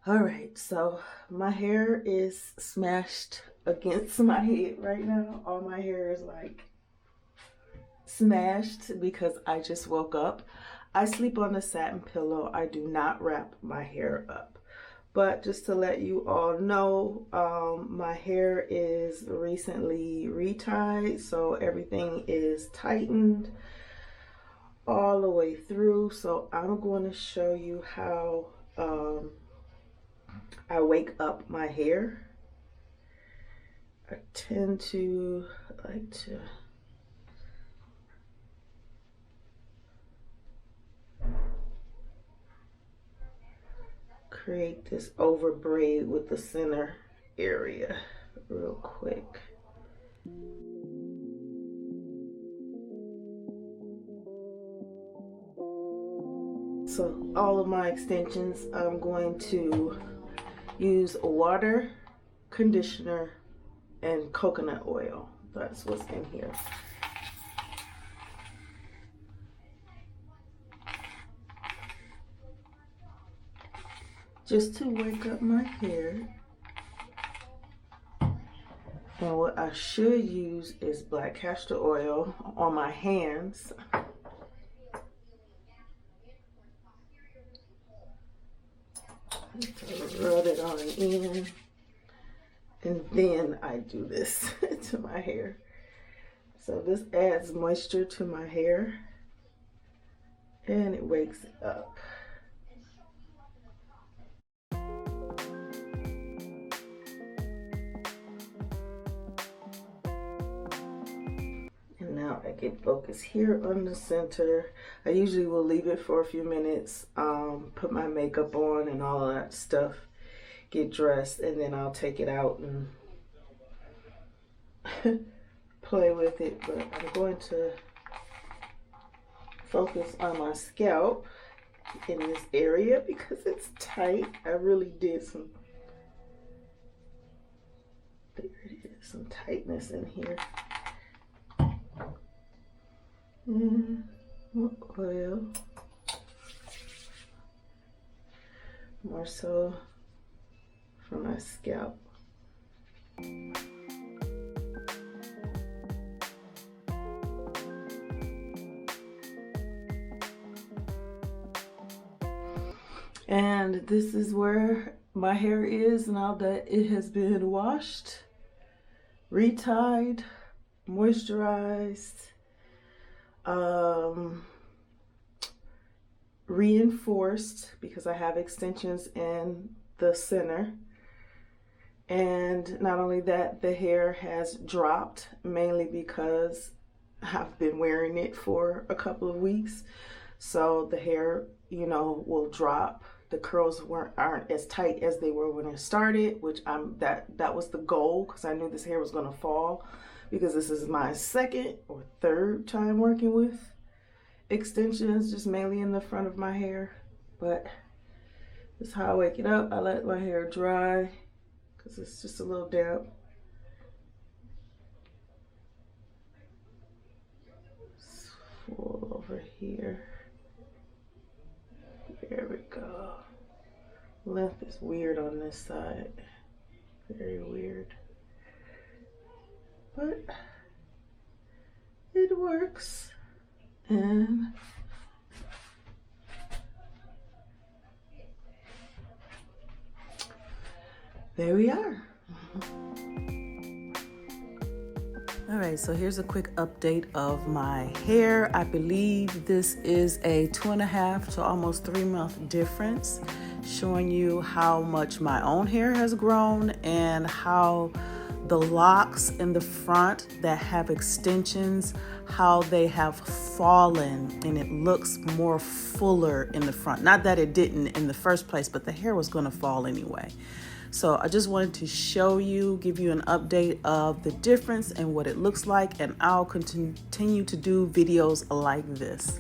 All right, so my hair is smashed against my head right now. All my hair is like smashed because I just woke up. I sleep on a satin pillow. I do not wrap my hair up. But just to let you all know, my hair is recently retied, so everything is tightened all the way through. So I'm going to show you how I wake up my hair. I tend to like to create this over braid with the center area real quick. So all of my extensions, I'm going to use water, conditioner, and coconut oil. That's what's in here. Just to wake up my hair. And what I should use is black castor oil on my hands. Rub it on in, and then I do this to my hair. So this adds moisture to my hair and it wakes it up. And now I get focus here on the center. I usually will leave it for a few minutes, put my makeup on and all of that stuff, get dressed, and then I'll take it out and play with it. But I'm going to focus on my scalp in this area because it's tight. I really did some, there it is, some tightness in here. And more oil, more so for my scalp. And this is where my hair is now that it has been washed, retied, moisturized, reinforced because I have extensions in the center. And not only that, the hair has dropped mainly because I've been wearing it for a couple of weeks. So the hair, you know, will drop. The curls aren't as tight as they were when I started, which that was the goal because I knew this hair was going to fall because this is my second or third time working with extensions, just mainly in the front of my hair. But this is how I wake it up. I let my hair dry because it's just a little damp. Full over here. There we go. Length is weird on this side. Very weird. But it works. And there we are. All right, so here's a quick update of my hair. I believe this is a 2.5 to almost 3 month difference, showing you how much my own hair has grown and how the locks in the front that have extensions, how they have fallen and it looks more fuller in the front. Not that it didn't in the first place, but the hair was gonna fall anyway. So I just wanted to show you, give you an update of the difference and what it looks like, and I'll continue to do videos like this.